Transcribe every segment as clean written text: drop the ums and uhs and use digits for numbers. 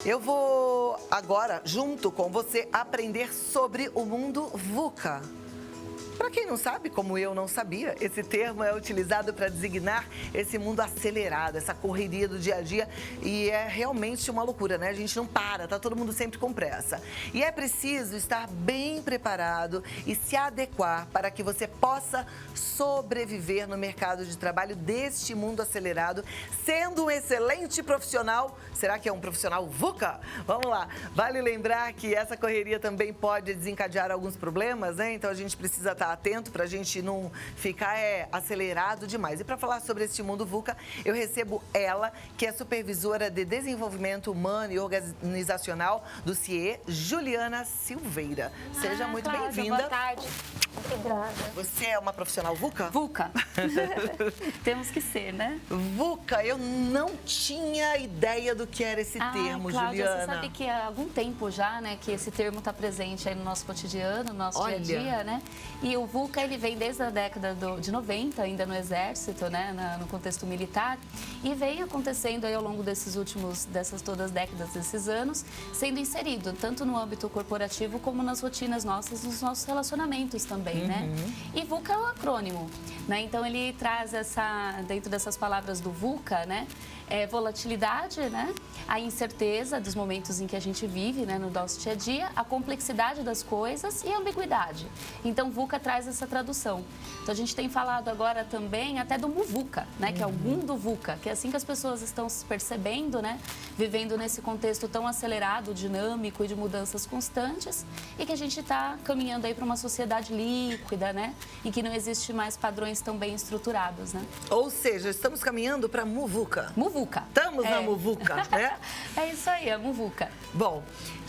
Eu vou agora, junto com você, aprender sobre o mundo VUCA. Para quem não sabe, como eu não sabia, esse termo é utilizado para designar esse mundo acelerado, essa correria do dia a dia, e é realmente uma loucura, né? A gente não para, tá todo mundo sempre com pressa. E é preciso estar bem preparado e se adequar para que você possa sobreviver no mercado de trabalho deste mundo acelerado, sendo um excelente profissional. Será que é um profissional VUCA? Vamos lá. Vale lembrar que essa correria também pode desencadear alguns problemas, né? Então a gente precisa estar atento para a gente não ficar acelerado demais. E para falar sobre este mundo VUCA, eu recebo ela, que é supervisora de desenvolvimento humano e organizacional do CIE, Juliana Silveira. Seja muito bem-vinda. Boa tarde. Obrigada. Você é uma profissional VUCA? VUCA. Temos que ser, né? VUCA, eu não tinha ideia do que era esse termo, Cláudia, Juliana. você sabe que há algum tempo já, né, que esse termo está presente aí no nosso cotidiano, no nosso dia a dia, né? E o VUCA, ele vem desde a década de 90, ainda no Exército, né, no contexto militar, e vem acontecendo aí ao longo dessas todas décadas, desses anos, sendo inserido tanto no âmbito corporativo como nas rotinas nossas, nos nossos relacionamentos também, né? E VUCA é um acrônimo, né? Então ele traz dentro dessas palavras do VUCA, né? Volatilidade, né? A incerteza dos momentos em que a gente vive, né, no nosso dia a dia, a complexidade das coisas e a ambiguidade. Então, VUCA traz essa tradução. Então, a gente tem falado agora também até do MUVUCA, né, que é o mundo VUCA, que é assim que as pessoas estão se percebendo, né, vivendo nesse contexto tão acelerado, dinâmico e de mudanças constantes, e que a gente está caminhando aí para uma sociedade líquida, né, em que não existe mais padrões tão bem estruturados, né? Ou seja, estamos caminhando para MUVUCA. MUVUCA. Estamos na MUVUCA, né? É isso aí, a MUVUCA. Bom,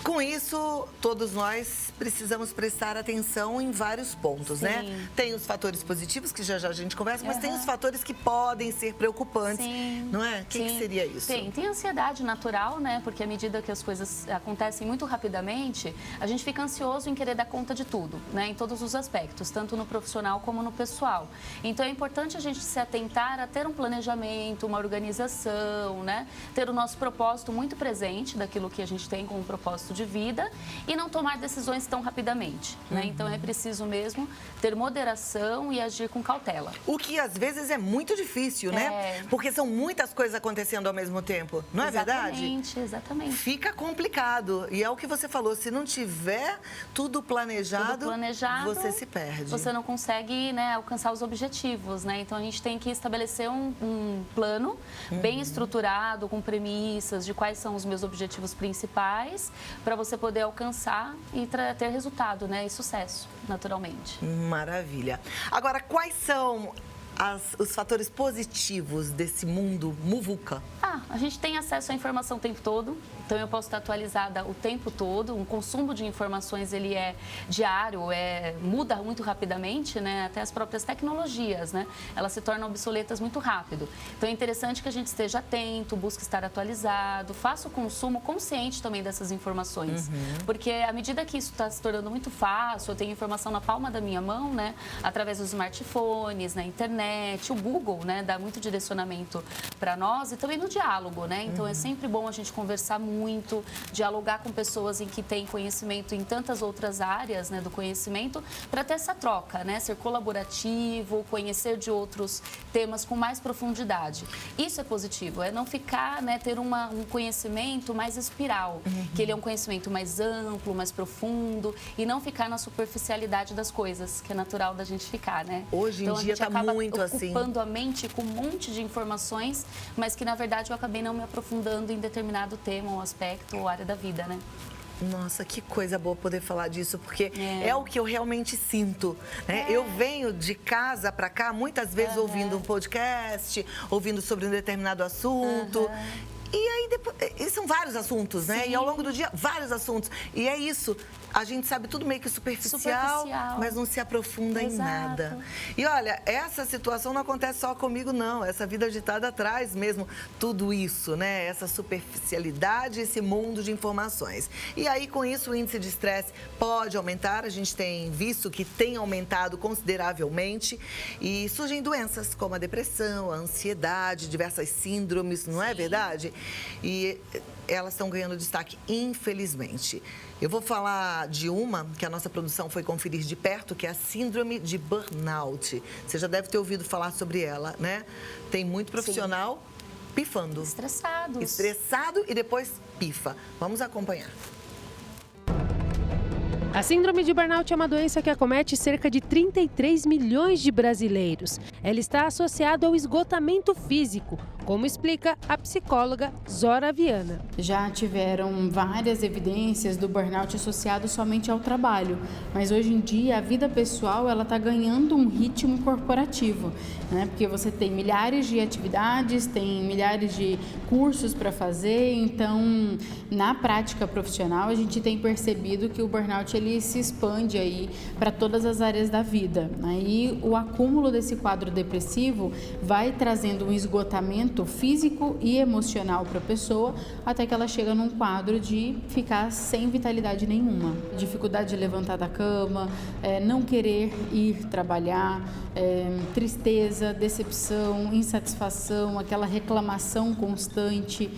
com isso, todos nós precisamos prestar atenção em vários pontos, né? Tem os fatores positivos, que já a gente conversa, mas tem os fatores que podem ser preocupantes, não é? O que seria isso? Tem ansiedade natural, né? Porque à medida que as coisas acontecem muito rapidamente, a gente fica ansioso em querer dar conta de tudo, né? Em todos os aspectos, tanto no profissional como no pessoal. Então, é importante a gente se atentar a ter um planejamento, uma organização, né? Ter o nosso propósito muito presente daquilo que a gente tem como propósito de vida e não tomar decisões tão rapidamente, né? Então é preciso mesmo ter moderação e agir com cautela. O que às vezes é muito difícil, né? Porque são muitas coisas acontecendo ao mesmo tempo, não é verdade? Exatamente. Fica complicado. E é o que você falou, se não tiver tudo planejado, você se perde. Você não consegue, né, alcançar os objetivos, né? Então a gente tem que estabelecer um plano bem estruturado, com premissas de quais são os meus objetivos principais, para você poder alcançar e ter resultado, né? E sucesso, naturalmente. Maravilha. Agora, quais são os fatores positivos desse mundo MUVUCA? A gente tem acesso à informação o tempo todo, então eu posso estar atualizada o tempo todo. O consumo de informações, ele é diário, muda muito rapidamente, né? Até as próprias tecnologias, né? Elas se tornam obsoletas muito rápido. Então é interessante que a gente esteja atento, busque estar atualizado, faça o consumo consciente também dessas informações. Porque à medida que isso está se tornando muito fácil, eu tenho informação na palma da minha mão, né? Através dos smartphones, na internet, o Google, né? Dá muito direcionamento para nós e também no diálogo, né? Então é sempre bom a gente conversar muito, dialogar com pessoas em que têm conhecimento em tantas outras áreas, né, do conhecimento, para ter essa troca, né? Ser colaborativo, conhecer de outros temas com mais profundidade. Isso é positivo, é não ficar, né, ter um conhecimento mais espiral, que ele é um conhecimento mais amplo, mais profundo, e não ficar na superficialidade das coisas, que é natural da gente ficar, né? Hoje em dia está muito assim. Ocupando a mente com um monte de informações, mas que na verdade eu acabei não me aprofundando em determinado tema ou aspecto ou área da vida, né? Nossa, que coisa boa poder falar disso, porque é o que eu realmente sinto, né? Eu venho de casa para cá muitas vezes ouvindo um podcast, ouvindo sobre um determinado assunto. E aí, depois, e são vários assuntos, né? E ao longo do dia, vários assuntos. E é isso. A gente sabe tudo meio que superficial, mas não se aprofunda em nada. E olha, essa situação não acontece só comigo, não. Essa vida agitada traz mesmo tudo isso, né? Essa superficialidade, esse mundo de informações. E aí, com isso, o índice de estresse pode aumentar. A gente tem visto que tem aumentado consideravelmente. E surgem doenças como a depressão, a ansiedade, diversas síndromes, não é verdade? e elas estão ganhando destaque, infelizmente. Eu vou falar de uma que a nossa produção foi conferir de perto, que é a síndrome de burnout. Você já deve ter ouvido falar sobre ela, né? Tem muito profissional pifando. Estressado e depois pifa. Vamos acompanhar. A síndrome de burnout é uma doença que acomete cerca de 33 milhões de brasileiros. Ela está associada ao esgotamento físico, como explica a psicóloga Zora Viana. Já tiveram várias evidências do burnout associado somente ao trabalho, mas hoje em dia a vida pessoal ela está ganhando um ritmo corporativo, né? Porque você tem milhares de atividades, tem milhares de cursos para fazer, então na prática profissional a gente tem percebido que o burnout ele se expande aí para todas as áreas da vida. Aí o acúmulo desse quadro depressivo vai trazendo um esgotamento físico e emocional para a pessoa, até que ela chega num quadro de ficar sem vitalidade nenhuma. Dificuldade de levantar da cama, não querer ir trabalhar, tristeza, decepção, insatisfação, aquela reclamação constante,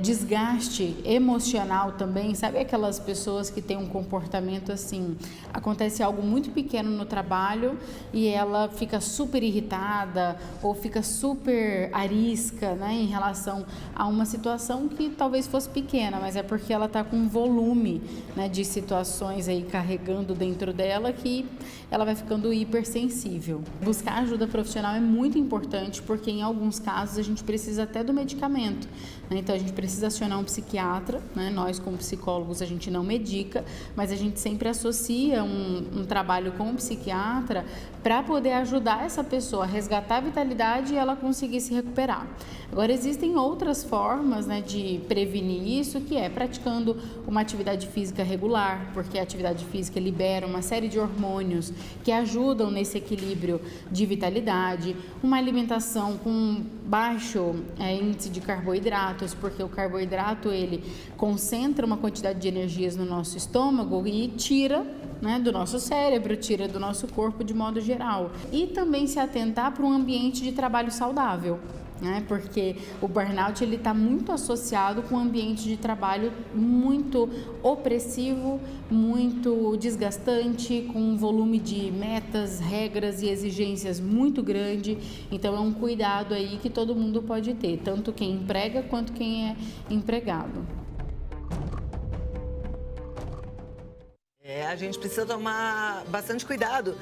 desgaste emocional também. Sabe aquelas pessoas que têm um comportamento assim, acontece algo muito pequeno no trabalho e ela fica super irritada ou fica super arisca, né, em relação a uma situação que talvez fosse pequena, mas é porque ela está com um volume, né, de situações aí carregando dentro dela que ela vai ficando hipersensível. Buscar ajuda profissional é muito importante porque em alguns casos a gente precisa até do medicamento, né? Então a gente precisa acionar um psiquiatra, né? Nós como psicólogos a gente não medica, mas a gente sempre associa um trabalho com o psiquiatra para poder ajudar essa pessoa a resgatar a vitalidade e ela conseguir se recuperar. Agora existem outras formas, né, de prevenir isso, que é praticando uma atividade física regular, porque a atividade física libera uma série de hormônios que ajudam nesse equilíbrio de vitalidade, uma alimentação com baixo índice de carboidratos, porque o carboidrato ele concentra uma quantidade de energias no nosso estômago e tira, né, do nosso cérebro, tira do nosso corpo de modo geral. E também se atentar para um ambiente de trabalho saudável, né? Porque o burnout ele está muito associado com um ambiente de trabalho muito opressivo, muito desgastante, com um volume de metas, regras e exigências muito grande. Então é um cuidado aí que todo mundo pode ter, tanto quem emprega quanto quem é empregado. A gente precisa tomar bastante cuidado.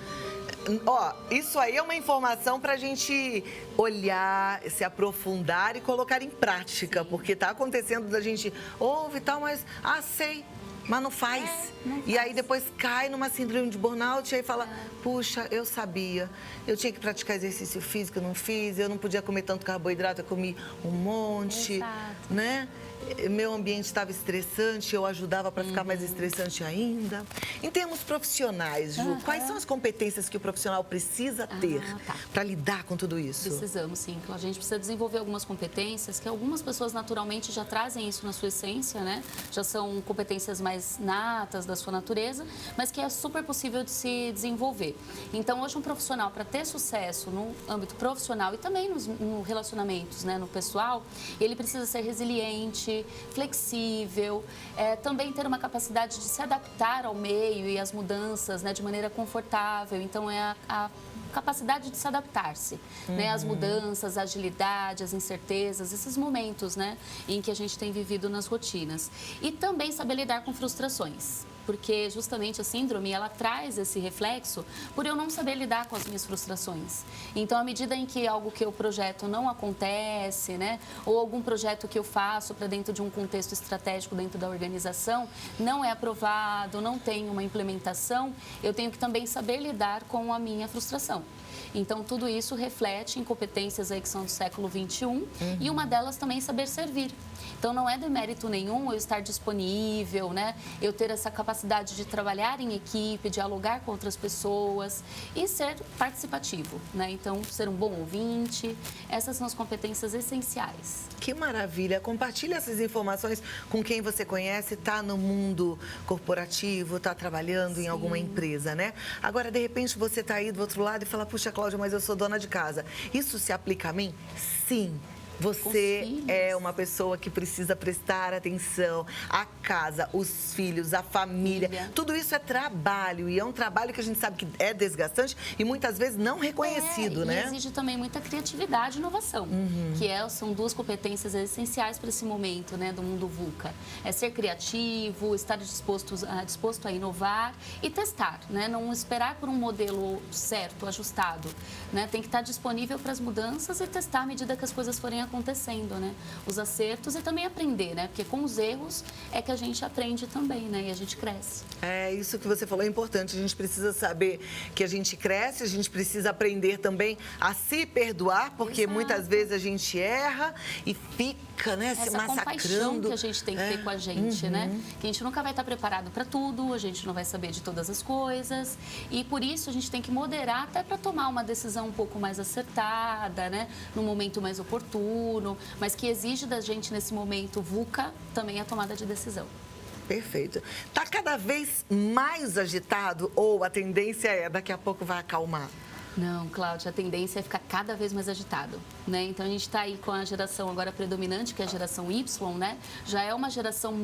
Ó, isso aí é uma informação para a gente olhar, se aprofundar e colocar em prática, porque tá acontecendo da gente ouve e tal, mas sei, mas não faz. E aí depois cai numa síndrome de burnout e aí fala, puxa, eu sabia, eu tinha que praticar exercício físico, eu não fiz, eu não podia comer tanto carboidrato, eu comi um monte, né? Meu ambiente estava estressante, eu ajudava para ficar mais estressante ainda. Em termos profissionais, Ju, quais são as competências que o profissional precisa ter para lidar com tudo isso? Precisamos, sim. A gente precisa desenvolver algumas competências que algumas pessoas naturalmente já trazem isso na sua essência, né? Já são competências mais natas da sua natureza, mas que é super possível de se desenvolver. Então, hoje um profissional, para ter sucesso no âmbito profissional e também nos relacionamentos, né, no pessoal, ele precisa ser resiliente, flexível, também ter uma capacidade de se adaptar ao meio e às mudanças, né, de maneira confortável. Então, é a capacidade de se adaptar-se, né, às mudanças, à agilidade, às incertezas, esses momentos, né, em que a gente tem vivido nas rotinas. E também saber lidar com frustrações. Porque justamente a síndrome, ela traz esse reflexo por eu não saber lidar com as minhas frustrações. Então, à medida em que algo que eu projeto não acontece, né, ou algum projeto que eu faço para dentro de um contexto estratégico dentro da organização, não é aprovado, não tem uma implementação, eu tenho que também saber lidar com a minha frustração. Então, tudo isso reflete em competências aí que são do século XXI e uma delas também saber servir. Então, não é demérito nenhum eu estar disponível, né? Eu ter essa capacidade de trabalhar em equipe, dialogar com outras pessoas e ser participativo, né? Então, ser um bom ouvinte, essas são as competências essenciais. Que maravilha! Compartilhe essas informações com quem você conhece, está no mundo corporativo, está trabalhando em alguma empresa, né? Agora, de repente, você está aí do outro lado e fala, puxa, Cláudia, mas eu sou dona de casa. Isso se aplica a mim? Sim. Você é uma pessoa que precisa prestar atenção. A casa, os filhos, a família, tudo isso é trabalho. E é um trabalho que a gente sabe que é desgastante e muitas vezes não reconhecido, né? E exige também muita criatividade e inovação, são duas competências essenciais para esse momento, né, do mundo VUCA. É ser criativo, estar disposto a inovar e testar, né? Não esperar por um modelo certo, ajustado, né? Tem que estar disponível para as mudanças e testar à medida que as coisas forem acontecendo, né? Os acertos e também aprender, né? Porque com os erros é que a gente aprende também, né? E a gente cresce. É, isso que você falou é importante. A gente precisa saber que a gente cresce, a gente precisa aprender também a se perdoar, porque muitas vezes a gente erra e fica, né, se massacrando. Essa compaixão que a gente tem que ter com a gente, né? Que a gente nunca vai estar preparado para tudo, a gente não vai saber de todas as coisas e por isso a gente tem que moderar até para tomar uma decisão um pouco mais acertada, né? No momento mais oportuno, mas que exige da gente nesse momento VUCA também a tomada de decisão. Perfeito. Tá cada vez mais agitado ou a tendência é daqui a pouco vai acalmar? Não, Cláudia, a tendência é ficar cada vez mais agitado, né? Então, a gente está aí com a geração agora predominante, que é a geração Y, né? Já é uma geração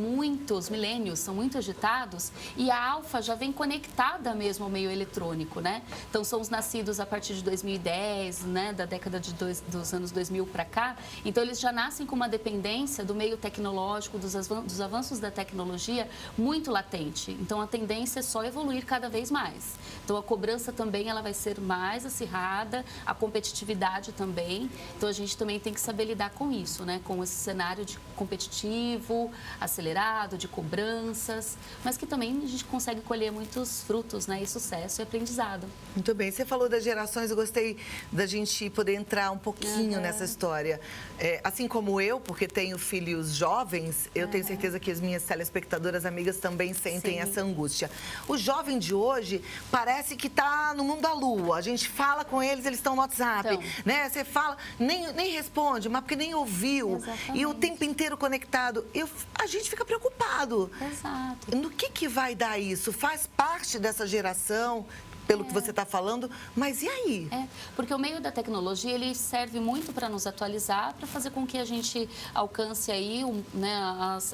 os milênios são muito agitados e a alfa já vem conectada mesmo ao meio eletrônico, né? Então, são os nascidos a partir de 2010, né? Da década dos anos 2000 para cá. Então, eles já nascem com uma dependência do meio tecnológico, dos avanços da tecnologia muito latente. Então, a tendência é só evoluir cada vez mais. Então, a cobrança também ela vai ser mais acirrada, a competitividade também. Então, a gente também tem que saber lidar com isso, né? Com esse cenário de competitivo, acelerado, de cobranças, mas que também a gente consegue colher muitos frutos, né? E sucesso e aprendizado. Muito bem. Você falou das gerações, eu gostei da gente poder entrar um pouquinho nessa história. Assim como eu, porque tenho filhos jovens, eu tenho certeza que as minhas telespectadoras amigas também sentem essa angústia. O jovem de hoje parece que está no mundo da lua. A gente fala com eles, eles estão no WhatsApp, né? Você fala, nem responde, mas porque nem ouviu. Exatamente. E o tempo inteiro conectado. A gente fica preocupado. Exato. No que vai dar isso? Faz parte dessa geração, pelo que você está falando, mas e aí? Porque o meio da tecnologia, ele serve muito para nos atualizar, para fazer com que a gente alcance aí, né,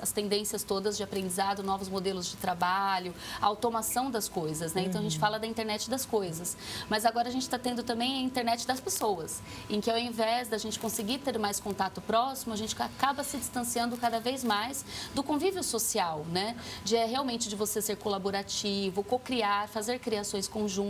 as tendências todas de aprendizado, novos modelos de trabalho, a automação das coisas, né? Então, a gente fala da internet das coisas. Mas agora a gente está tendo também a internet das pessoas, em que ao invés da gente conseguir ter mais contato próximo, a gente acaba se distanciando cada vez mais do convívio social, né? Realmente de você ser colaborativo, co-criar, fazer criações conjuntas,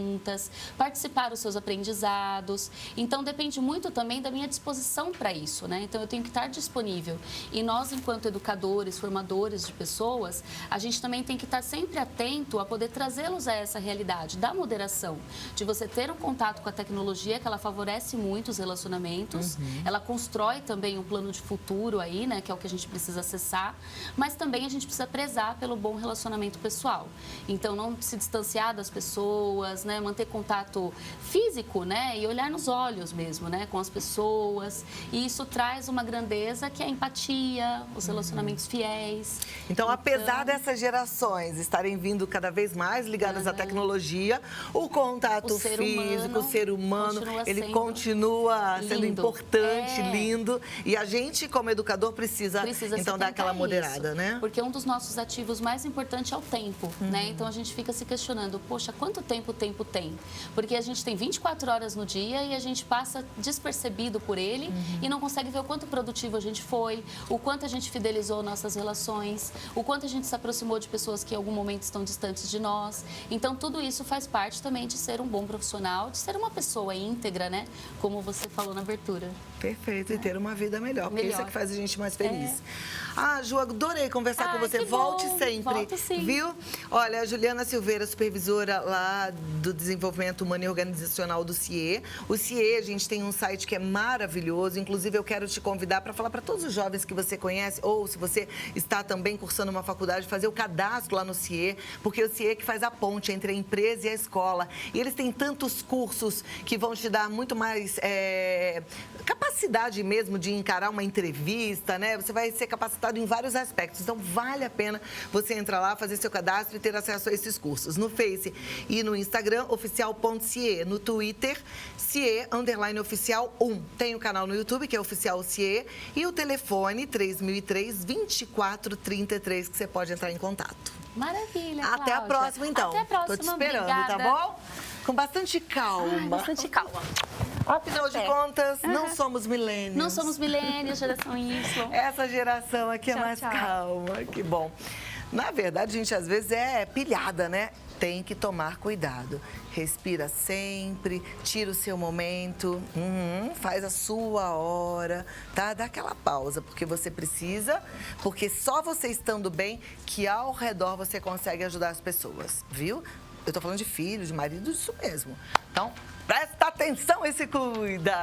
participar dos seus aprendizados. Então, depende muito também da minha disposição para isso, né? Então, eu tenho que estar disponível. E nós, enquanto educadores, formadores de pessoas, a gente também tem que estar sempre atento a poder trazê-los a essa realidade da moderação, de você ter um contato com a tecnologia, que ela favorece muito os relacionamentos, ela constrói também um plano de futuro aí, né? Que é o que a gente precisa acessar, mas também a gente precisa prezar pelo bom relacionamento pessoal. Então, não se distanciar das pessoas, né, manter contato físico, né, e olhar nos olhos mesmo, né, com as pessoas. E isso traz uma grandeza que é a empatia, os relacionamentos fiéis. Então, apesar dessas gerações estarem vindo cada vez mais ligadas à tecnologia, o contato físico, o ser humano, ele continua sendo importante, lindo. E a gente, como educador, precisa então dar aquela moderada, né? Porque um dos nossos ativos mais importantes é o tempo, né? Então, a gente fica se questionando, poxa, quanto tempo tem? Porque a gente tem 24 horas no dia e a gente passa despercebido por ele e não consegue ver o quanto produtivo a gente foi, o quanto a gente fidelizou nossas relações, o quanto a gente se aproximou de pessoas que em algum momento estão distantes de nós. Então, tudo isso faz parte também de ser um bom profissional, de ser uma pessoa íntegra, né? Como você falou na abertura. Perfeito, e ter uma vida melhor, porque isso é que faz a gente mais feliz. Ju, adorei conversar com você. Volte sempre. Volto sim. Viu? Olha, a Juliana Silveira, supervisora lá do Desenvolvimento Humano e Organizacional do CIE. O CIE, a gente tem um site que é maravilhoso. Inclusive, eu quero te convidar para falar para todos os jovens que você conhece, ou se você está também cursando uma faculdade, fazer o cadastro lá no CIE, porque o CIE é que faz a ponte entre a empresa e a escola. E eles têm tantos cursos que vão te dar muito mais capacidade capacidade mesmo de encarar uma entrevista, né? Você vai ser capacitado em vários aspectos. Então, vale a pena você entrar lá, fazer seu cadastro e ter acesso a esses cursos. No Face e no Instagram, oficial.cie. No Twitter, cie_oficial1. Tem o canal no YouTube, que é Oficial Cie. E o telefone, 3003-2433, que você pode entrar em contato. Maravilha, Até a Cláudia. próxima, então. Até a próxima, Tô te esperando, obrigada. tá bom? Com bastante calma. Ai, bastante calma. Afinal de contas, não somos milênios. Não somos milênios, geração Y. Essa geração aqui é Tchau, mais tchau. calma, que bom. Na verdade, a gente às vezes é pilhada, né? Tem que tomar cuidado. Respira sempre, tira o seu momento, faz a sua hora, tá? Dá aquela pausa, porque você precisa, porque só você estando bem que ao redor você consegue ajudar as pessoas, viu? Eu tô falando de filho, de marido, isso mesmo. Então, presta atenção e se cuida!